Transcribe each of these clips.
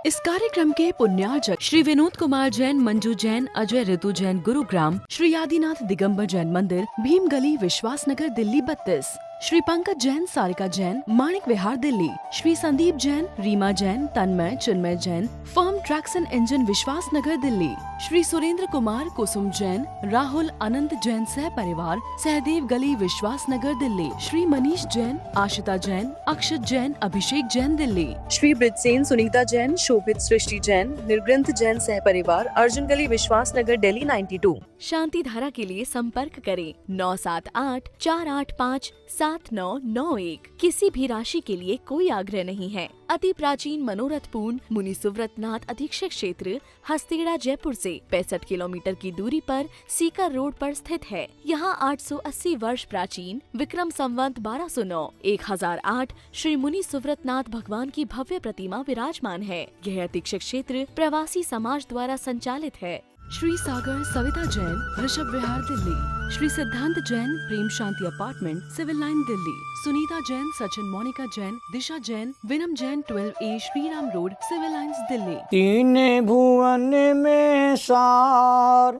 इस कार्यक्रम के पुण्यार्चक श्री विनोद कुमार जैन, मंजू जैन, अजय ऋतु जैन, गुरुग्राम, श्री आदिनाथ दिगंबर जैन मंदिर, Bhim Gali, Vishwas Nagar, Delhi 32, Shri Pankaj Jain, Sarika Jain, Manik Vihar, Delhi, Shri Sandeep Jain, Reema Jain, Tanmay, Chinmay Jain, firm tracks and engine, Vishwas Nagar, Delhi, Shri Surendra Kumar, कुसुम जैन, राहुल अनंत जैन सह परिवार, सहदेव गली, विश्वास नगर, दिल्ली, श्री मनीष जैन, आशिता जैन, अक्षत जैन, अभिषेक जैन, दिल्ली, श्री ब्रिजसेन, सुनीता जैन, शोभित सृष्टि जैन, निर्ग्रंथ जैन सह परिवार, अर्जुन गली, विश्वास नगर, दिल्ली 92। शांति धारा के लिए संपर्क करें 9784857991। किसी भी राशि के लिए कोई आग्रह नहीं है। अति प्राचीन मनोरथ पूर्ण मुनि सुव्रतनाथ अधीक्षक क्षेत्र, हस्तेड़ा, जयपुर से 65 किलोमीटर की दूरी पर सीकर रोड पर स्थित है। यहाँ 880 वर्ष प्राचीन विक्रम संवत 1209 1008 श्री मुनि सुव्रतनाथ भगवान की भव्य प्रतिमा विराजमान है। यह अधीक्षक क्षेत्र प्रवासी समाज द्वारा संचालित है। श्री सागर सविता जैन, ऋषभ विहार, Delhi, Shri Siddhant Jain, Prem Shanti apartment, civil line, Delhi, Sunita Jain, Sachin, Monika Jain, Disha Jain, Vinam Jain, 12A Shriram road, civil lines, Delhi. तीन भुवन में सार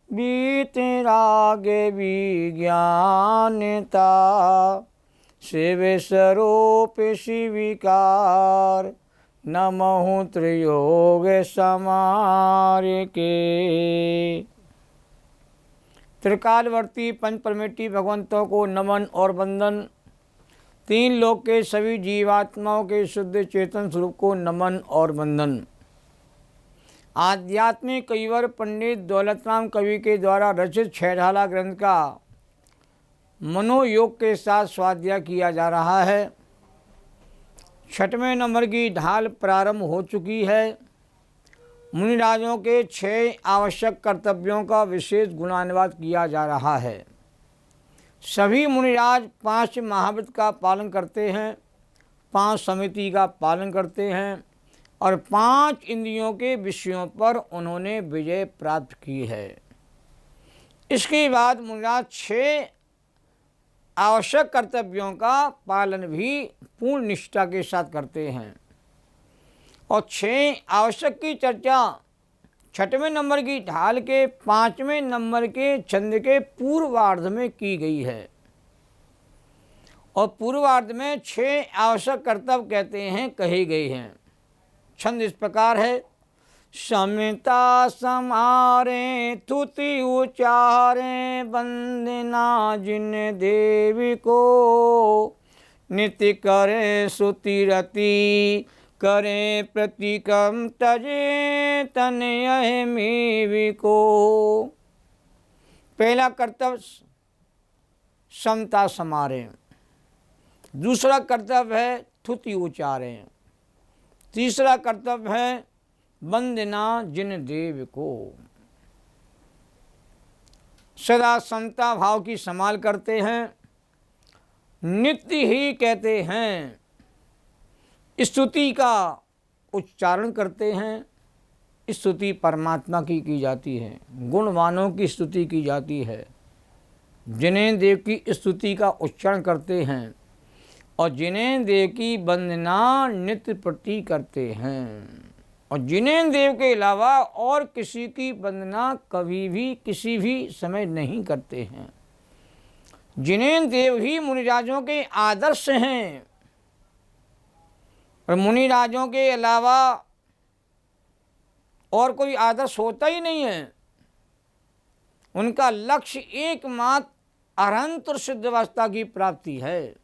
बीते रागे विज्ञानता, शिव स्वरूप शिविकार, नमः त्रियोग समार के। त्रिकालवर्ती पंच परमेष्ठी भगवंतों को नमन और वंदन। तीन लोक के सभी जीवात्माओं के शुद्ध चेतन स्वरूप को नमन और वंदन। आध्यात्मिक कविवर पंडित दौलतराम कवि के द्वारा रचित छहढाला ग्रंथ का मनोयोग के साथ स्वाध्याय किया जा रहा है। 6वें नंबर की ढाल प्रारंभ हो चुकी है। मुनिराजों के 6 आवश्यक कर्तव्यों का विशेष गुणानुवाद किया जा रहा है। सभी मुनिराज 5 महाव्रत का पालन करते हैं, 5 समिति का पालन करते हैं और 5 इंद्रियों के विषयों पर उन्होंने विजय प्राप्त की है। इसके बाद मुनिराज 6 आवश्यक कर्तव्यों का पालन भी पूर्ण निष्ठा के साथ करते हैं और 6 आवश्यक की चर्चा 6वें नंबर की ढाल के 5वें नंबर के छंद के पूर्वार्ध में की गई है। और पूर्वार्ध में 6 आवश्यक कर्तव्य कहते हैं कहे गए हैं। छंद इस प्रकार है। समता समारे तुति उचारे, वंदना जिन देवी को, नित्य करे सुति रति, करे प्रतीकम तजे तनय मेवी को। पहला कर्तव्य समता समारे, दूसरा कर्तव्य है तुति उचारे, तीसरा कर्तव्य है वंदना जिन देव को। सदा समता भाव की संभाल करते हैं, नित्य ही कहते हैं, स्तुति का उच्चारण करते हैं। स्तुति परमात्मा की जाती है, गुणवानों की स्तुति की जाती है। जिन्हें देव की स्तुति का उच्चारण करते हैं और जिन्हें देव की वंदना नित्य प्रति करते हैं और जिन्हें देव के अलावा और किसी की वंदना कभी भी किसी भी समय नहीं करते हैं। जिन्हें देव ही मुनिराजों के आदर्श हैं और मुनिराजों के अलावा और कोई आदर्श होता ही नहीं है। उनका लक्ष्य एकमात्र अरहंत और सिद्ध अवस्था की प्राप्ति है।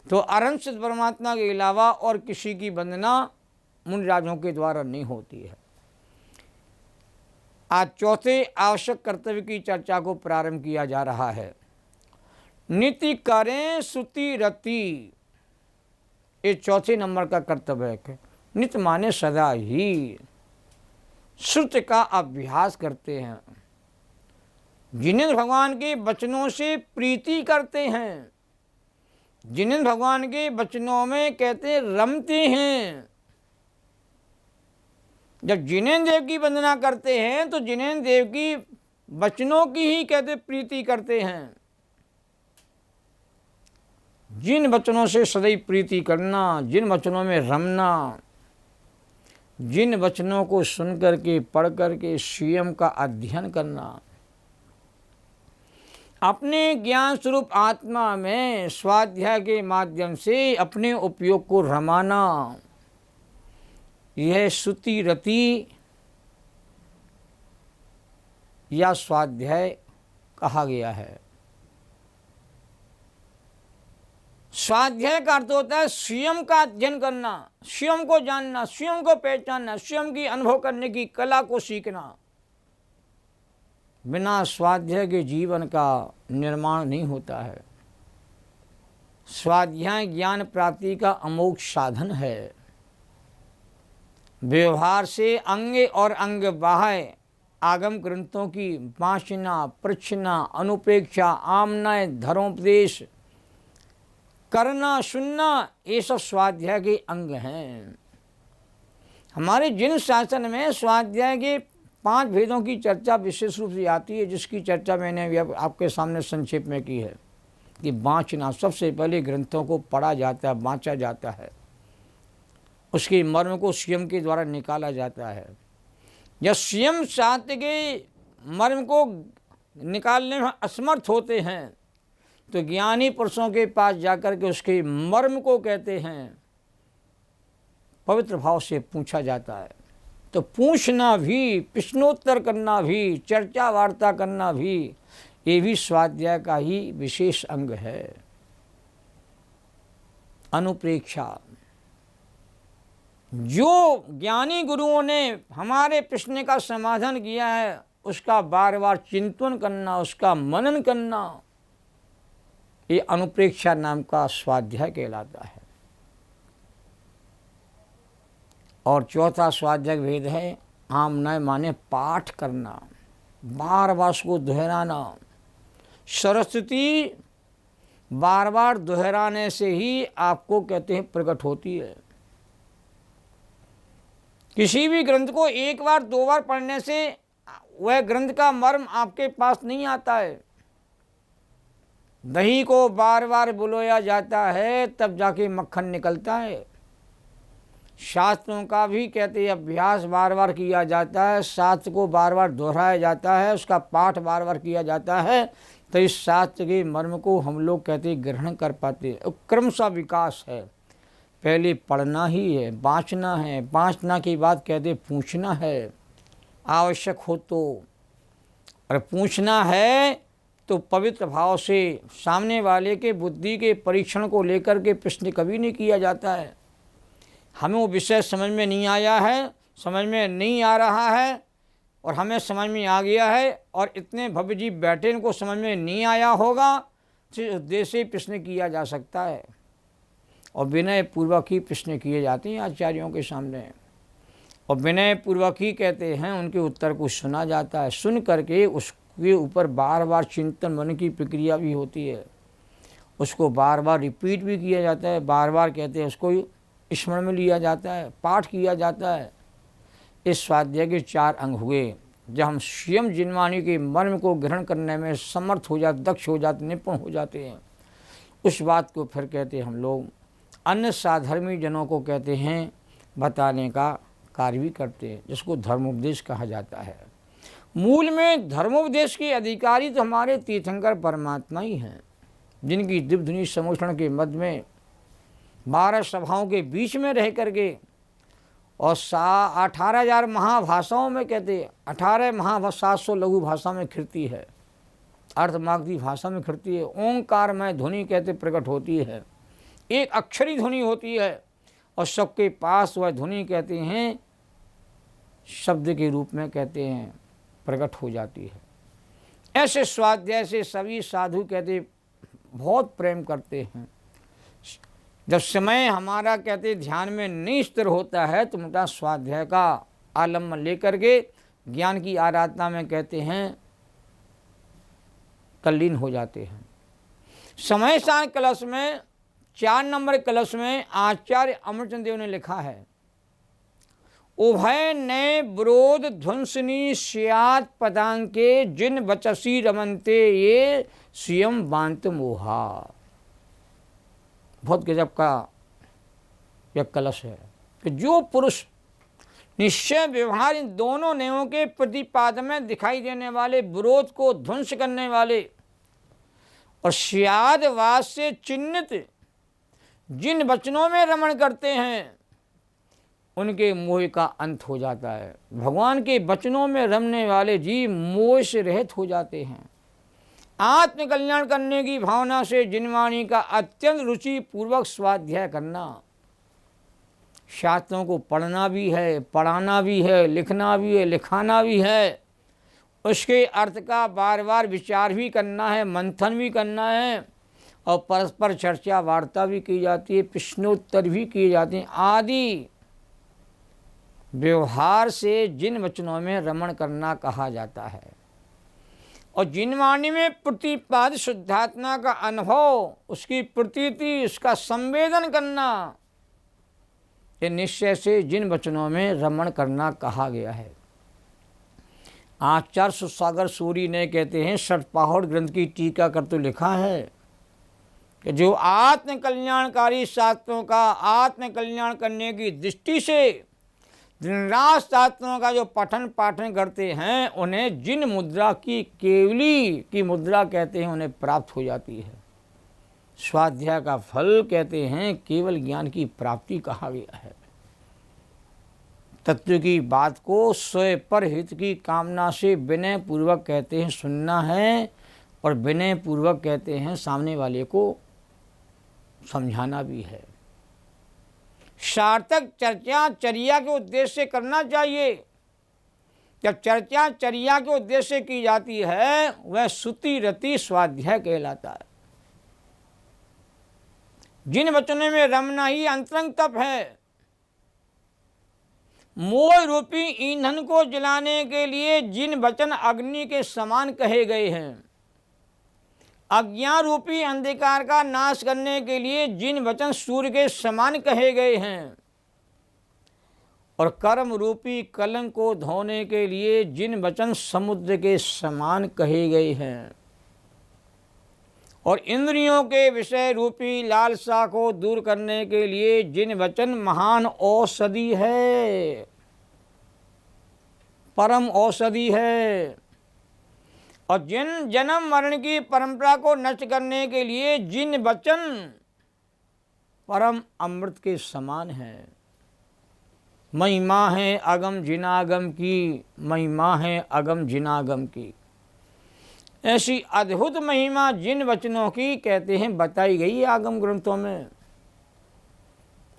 तो अरहंत सिद्ध परमात्मा के अलावा और किसी की वंदना मुनिराजों के द्वारा नहीं होती है। आज चौथे आवश्यक कर्तव्य की चर्चा को प्रारंभ किया जा रहा है। नित्य करें सुति रति, ये चौथे नंबर का कर्तव्य है। नित्य माने सदा ही श्रुति का अभ्यास करते हैं, जिन्हें भगवान के वचनों से प्रीति करते हैं, जिन्हें भगवान के वचनों में कहते रमते हैं। जब जिनेन्द्र देव की वंदना करते हैं तो जिनेन्द्र देव की वचनों की ही कहते प्रीति करते हैं। जिन वचनों से सदैव प्रीति करना, जिन वचनों में रमना, जिन वचनों को सुन करके पढ़ करके स्वयं का अध्ययन करना, अपने ज्ञान स्वरूप आत्मा में स्वाध्याय के माध्यम से अपने उपयोग को रमाना, यह श्रुति रति या स्वाध्याय कहा गया है। स्वाध्याय का अर्थ होता है स्वयं का अध्ययन करना, स्वयं को जानना, स्वयं को पहचानना, स्वयं की अनुभव करने की कला को सीखना। बिना स्वाध्याय के जीवन का निर्माण नहीं होता है। स्वाध्याय ज्ञान प्राप्ति का अमोघ साधन है। व्यवहार से अंग और अंग बाह्य आगम ग्रंथों की वाचना, प्रच्छना, अनुपेक्षा, आमना, धर्मोपदेश करना, सुनना, ये सब स्वाध्याय के अंग हैं। हमारे जिन शासन में स्वाध्याय के 5 भेदों की चर्चा विशेष रूप से आती है, जिसकी चर्चा मैंने अभी आपके सामने संक्षेप में की है कि वाचना, सबसे पहले ग्रंथों को पढ़ा जाता है, वांचा जाता है, उसके मर्म को स्वयं के द्वारा निकाला जाता है। जब स्वयं शास्त्र के मर्म को निकालने में असमर्थ होते हैं तो ज्ञानी पुरुषों के पास जाकर के उसके मर्म को कहते हैं पवित्र भाव से पूछा जाता है। तो पूछना भी, प्रश्नोत्तर करना भी, चर्चा वार्ता करना भी, ये भी स्वाध्याय का ही विशेष अंग है। अनुप्रेक्षा, जो ज्ञानी गुरुओं ने हमारे प्रश्न का समाधान किया है उसका बार बार चिंतन करना, उसका मनन करना, ये अनुप्रेक्षा नाम का स्वाध्याय कहलाता है। और चौथा स्वाध्याय भेद है आमनय, माने पाठ करना, बार बार उसको दोहराना। सरस्वती बार बार दोहराने से ही आपको कहते हैं प्रकट होती है। किसी भी ग्रंथ को 1 बार 2 बार पढ़ने से वह ग्रंथ का मर्म आपके पास नहीं आता है। दही को बार बार बुलोया जाता है तब जाके मक्खन निकलता है। शास्त्रों का भी कहते हैं अभ्यास बार बार किया जाता है, शास्त्र को बार बार दोहराया जाता है, उसका पाठ बार बार किया जाता है, तो इस शास्त्र के मर्म को हम लोग कहते हैं ग्रहण कर पाते हैं। क्रमशः विकास है, पहले पढ़ना ही है, बाँचना है, बाँचना के बाद कहते पूछना है आवश्यक हो तो, और पूछना है तो पवित्र भाव से सामने वाले के बुद्धि के परीक्षण को लेकर के प्रश्न कभी नहीं किया जाता है। हमें वो विषय समझ में नहीं आया है, समझ में नहीं आ रहा है, और हमें समझ में आ गया है और इतने भव्य जी बैठे इनको समझ में नहीं आया होगा, तो उद्देश्य से प्रश्न किया जा सकता है। और विनय पूर्वक ही प्रश्न किए जाते हैं आचार्यों के सामने, और विनय पूर्वक ही कहते हैं उनके उत्तर को सुना जाता है। सुन करके उसके ऊपर बार बार चिंतन मन की प्रक्रिया भी होती है, उसको बार बार रिपीट भी किया जाता है, बार बार कहते हैं उसको स्मरण में लिया जाता है, पाठ किया जाता है। इस स्वाध्याय के 4 अंग हुए। जब हम स्वयं जिनवाणी के मर्म को ग्रहण करने में समर्थ हो जाते, दक्ष हो जाते, निपुण हो जाते हैं, उस बात को फिर कहते हैं हम लोग अन्य साधर्मी जनों को कहते हैं बताने का कार्य भी करते हैं, जिसको धर्मोपदेश कहा जाता है। मूल में धर्मोपदेश के अधिकारी तो हमारे तीर्थंकर परमात्मा ही हैं, जिनकी दिव्य धुनी समोषण के मध्य में 12 सभाओं के बीच में रह करके और 18,000 महाभाषाओं में कहते 18 महाभाषा 700 लघु भाषा में खिरती है, अर्थमागधी भाषा में खिरती है, ओंकारमय ध्वनि कहते प्रकट होती है, एक अक्षरी ध्वनि होती है, और सबके पास वह ध्वनि कहते हैं शब्द के रूप में कहते हैं प्रकट हो जाती है। ऐसे स्वाध्याय से सभी साधु कहते बहुत प्रेम करते हैं। जब समय हमारा कहते ध्यान में नहीं स्थिर होता है तो मोटा स्वाध्याय का आलम्बन लेकर के ज्ञान की आराधना में कहते हैं तल्लीन हो जाते हैं। समय सार कलश में 4 नंबर कलश में आचार्य अमरचंद देव ने लिखा है, उभय नए विरोध ध्वंसनी स्यात् पदांके जिन बचसी रमनते ये स्वयं बांत मोहा। बहुत गजब का यह कलश है कि जो पुरुष निश्चय व्यवहार इन दोनों नियमों के प्रतिपादन में दिखाई देने वाले विरोध को ध्वंस करने वाले और स्यादवाद से चिन्हित जिन वचनों में रमण करते हैं उनके मोह का अंत हो जाता है। भगवान के वचनों में रमने वाले जीव मोह से रहित हो जाते हैं। आत्म कल्याण करने की भावना से जिन वाणी का अत्यंत रुचि पूर्वक स्वाध्याय करना, शास्त्रों को पढ़ना भी है, पढ़ाना भी है, लिखना भी है, लिखाना भी है, उसके अर्थ का बार बार विचार भी करना है, मंथन भी करना है और परस्पर चर्चा वार्ता भी की जाती है, प्रश्नोत्तर भी किए जाते हैं आदि व्यवहार से जिन वचनों में रमण करना कहा जाता है। और जिन वाणी में प्रतिपादित शुद्धात्मा का अनुभव, उसकी प्रतीति, उसका संवेदन करना, ये निश्चय से जिन वचनों में रमण करना कहा गया है। आचार्य सुसागर सूरी ने कहते हैं, षटपाहड़ ग्रंथ की टीका कर तो लिखा है कि जो आत्म कल्याणकारी शास्त्रों का आत्म कल्याण करने की दृष्टि से दिन रात शास्त्रों का जो पठन पाठन करते हैं, उन्हें जिन मुद्रा की केवली की मुद्रा कहते हैं उन्हें प्राप्त हो जाती है। स्वाध्याय का फल कहते हैं केवल ज्ञान की प्राप्ति कहा गया है। तत्व की बात को स्वयं पर हित की कामना से विनय पूर्वक कहते हैं सुनना है और विनय पूर्वक कहते हैं सामने वाले को समझाना भी है। सार्थक चर्चा चर्या के उद्देश्य से करना चाहिए। जब चर्चा चर्या के उद्देश्य से की जाती है वह श्रुति रति स्वाध्याय कहलाता है। जिन वचनों में रमना ही अंतरंग तप है। मोह रूपी ईंधन को जलाने के लिए जिन वचन अग्नि के समान कहे गए हैं, अज्ञान रूपी अंधकार का नाश करने के लिए जिन वचन सूर्य के समान कहे गए हैं, और कर्म रूपी कलंक को धोने के लिए जिन वचन समुद्र के समान कहे गए हैं, और इंद्रियों के विषय रूपी लालसा को दूर करने के लिए जिन वचन महान औषधि है, परम औषधि है, और जिन जन्म मरण की परंपरा को नष्ट करने के लिए जिन वचन परम अमृत के समान है। महिमा है अगम जिनागम की, महिमा है अगम जिनागम की। ऐसी अद्भुत महिमा जिन वचनों की कहते हैं बताई गई आगम ग्रंथों में।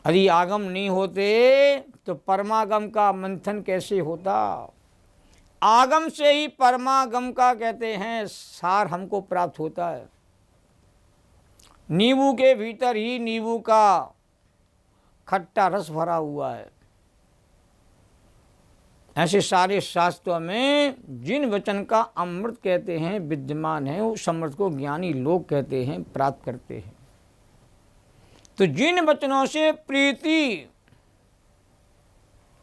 यदि आगम नहीं होते तो परमागम का मंथन कैसे होता। आगम से ही परमागम का कहते हैं सार हमको प्राप्त होता है। नींबू के भीतर ही नींबू का खट्टा रस भरा हुआ है। ऐसे सारे शास्त्रों में जिन वचन का अमृत कहते हैं विद्यमान है, उस अमृत को ज्ञानी लोग कहते हैं प्राप्त करते हैं। तो जिन वचनों से प्रीति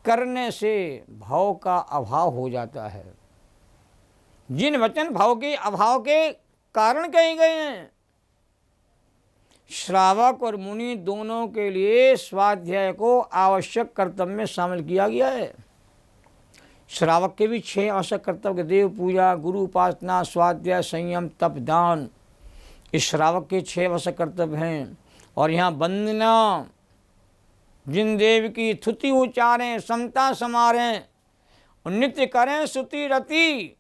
करने से भाव का अभाव हो जाता है, जिन वचन भाव के अभाव के कारण कहे गए हैं, श्रावक और मुनि दोनों के लिए स्वाध्याय को आवश्यक कर्तव्य में शामिल किया गया है। श्रावक के भी 6 आवश्यक कर्तव्य, देव पूजा, गुरु उपासना, स्वाध्याय, संयम, तप, दान, इस श्रावक के 6 आवश्यक कर्तव्य हैं। और यहाँ वंदना, जिन देव की स्तुति उच्चारें, समता समारें और नित्य करें स्तुति रति,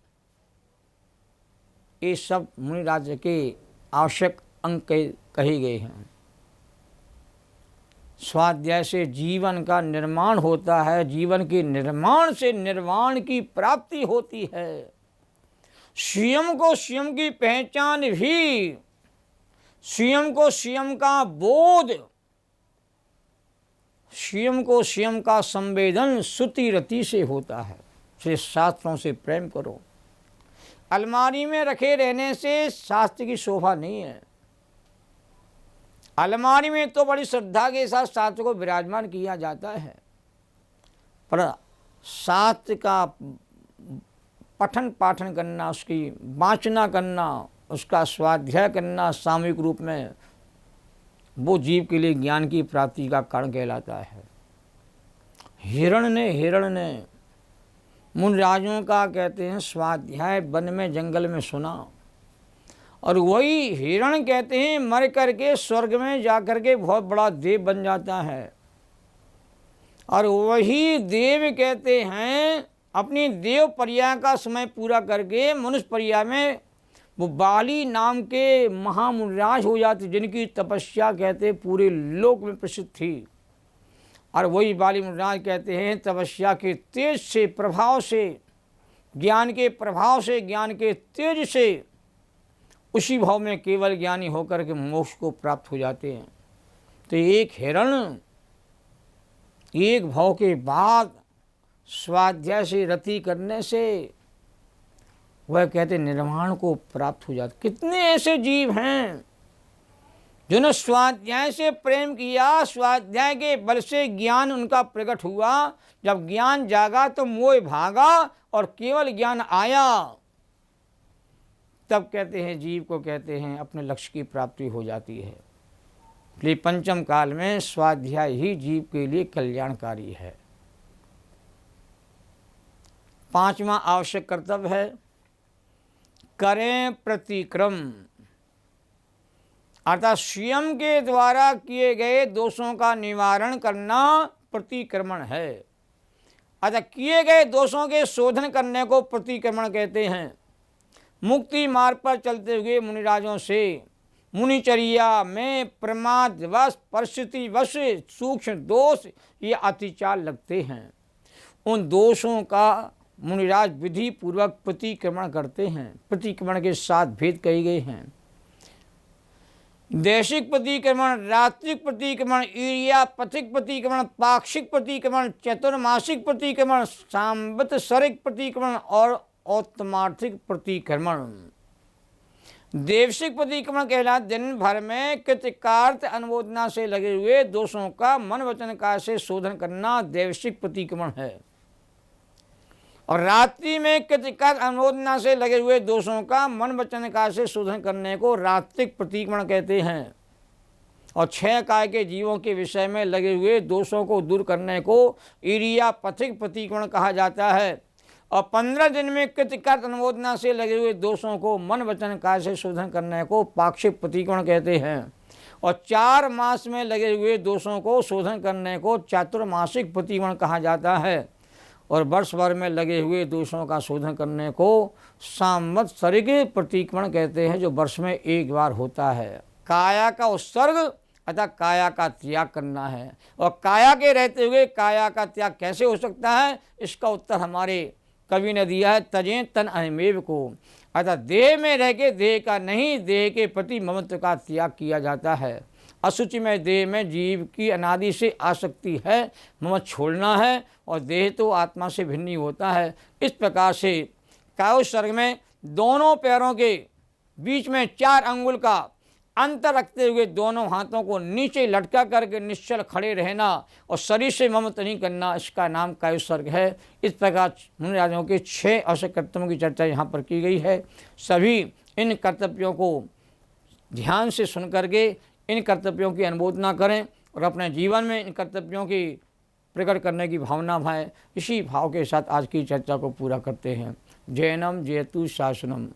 ये सब मुनि राज्य के आवश्यक अंग कहे गए हैं। स्वाध्याय से जीवन का निर्माण होता है, जीवन के निर्माण से निर्वाण की प्राप्ति होती है। स्वयं को स्वयं की पहचान भी, स्वयं को स्वयं का बोध, स्वयं को स्वयं का संवेदन श्रुति रति से होता है। इसलिए शास्त्रों से प्रेम करो। अलमारी में रखे रहने से शास्त्र की शोभा नहीं है। अलमारी में तो बड़ी श्रद्धा के साथ शास्त्र को विराजमान किया जाता है, पर शास्त्र का पठन पाठन करना, उसकी वाचना करना, उसका स्वाध्याय करना सामूहिक रूप में, वो जीव के लिए ज्ञान की प्राप्ति का कारण कहलाता है। हिरण ने मुनिराजों का कहते हैं स्वाध्याय वन में जंगल में सुना, और वही हिरण कहते हैं मर करके स्वर्ग में जाकर के बहुत बड़ा देव बन जाता है। और वही देव कहते हैं अपनी देव पर्या का समय पूरा करके मनुष्य पर्या में वो बाली नाम के महामुनिराज हो जाते, जिनकी तपस्या कहते पूरे लोक में प्रसिद्ध थी। और वही बाली मुनिराज कहते हैं तपस्या के तेज से, प्रभाव से, ज्ञान के प्रभाव से, ज्ञान के तेज से उसी भाव में केवल ज्ञानी होकर के मोक्ष को प्राप्त हो जाते हैं। तो एक हिरण एक भाव के बाद स्वाध्याय से, रति करने से वह कहते निर्वाण को प्राप्त हो जाते। कितने ऐसे जीव हैं जिन्होंने स्वाध्याय से प्रेम किया, स्वाध्याय के बल से ज्ञान उनका प्रकट हुआ, जब ज्ञान जागा तो मोह भागा और केवल ज्ञान आया, तब कहते हैं जीव को कहते हैं अपने लक्ष्य की प्राप्ति हो जाती है। इसलिए पंचम काल में स्वाध्याय ही जीव के लिए कल्याणकारी है। पांचवा आवश्यक कर्तव्य है करें प्रतिक्रम, अर्थात स्वयं के द्वारा किए गए दोषों का निवारण करना प्रतिक्रमण है। अर्थात किए गए दोषों के शोधन करने को प्रतिक्रमण कहते हैं। मुक्ति मार्ग पर चलते हुए मुनिराजों से मुनिचर्या में प्रमादवश, परिस्थितिवश सूक्ष्म दोष ये अतिचार लगते हैं। उन दोषों का मुनिराज विधि पूर्वक प्रतिक्रमण करते हैं। प्रतिक्रमण के 7 भेद कहे गए हैं। देशिक प्रतिक्रमण, रात्रिक प्रतिक्रमण, ईर्यापथिक प्रतिक्रमण, पाक्षिक प्रतिक्रमण, चतुर्मासिक प्रतिक्रमण, सांवत्सरिक प्रतिक्रमण और औत्तमार्थिक प्रतिक्रमण। देवशिक प्रतिक्रमण कहला दिन भर में कृतकार्थ अनुमोदना से लगे हुए दोषों का मन वचन काया से शोधन करना देवशिक प्रतिक्रमण है। और रात्रि में कृतकार्थ अनुमोदना से लगे हुए दोषों का मन वचन काया से शोधन करने को रात्रिक प्रतिक्रमण कहते हैं। और 6 काय के जीवों के विषय में लगे हुए दोषों को दूर करने को ईर्यापथिक प्रतिक्रमण कहा जाता है। और 15 दिन में कृतकार्थ अनुमोदना से लगे हुए दोषों को मन वचन काया से शोधन करने को पाक्षिक प्रतिक्रमण कहते हैं। और 4 मास में लगे हुए दोषों को शोधन करने को चातुर्मासिक प्रतिक्रमण कहा जाता है। और वर्ष भर में लगे हुए दोषों का शोधन करने को सांवत्सरिक प्रतिक्रमण कहते हैं, जो वर्ष में एक बार होता है। काया का उत्सर्ग अर्थात काया का त्याग करना है। और काया के रहते हुए काया का त्याग कैसे हो सकता है, इसका उत्तर हमारे कवि ने दिया है तजें तन अहमेव को। अर्थात देह में रह के देह का नहीं, देह के प्रति ममत्व का त्याग किया जाता है। असुचि में देह में जीव की अनादि से आसक्ति है, ममत्व छोड़ना है, और देह तो आत्मा से भिन्न ही होता है। इस प्रकार से कायोत्सर्ग में दोनों पैरों के बीच में 4 अंगुल का अंतर रखते हुए दोनों हाथों को नीचे लटका करके निश्चल खड़े रहना और शरीर से ममत्व नहीं करना, इसका नाम कायोत्सर्ग है। इस प्रकार मुनिराजों के 6 आवश्यक कर्तव्यों की चर्चा यहाँ पर की गई है। सभी इन कर्तव्यों को ध्यान से सुन करके इन कर्तव्यों की अनुमोदना करें और अपने जीवन में इन कर्तव्यों की प्रकट करने की भावना भाए। इसी भाव के साथ आज की चर्चा को पूरा करते हैं। जैनम जयतु शासनम।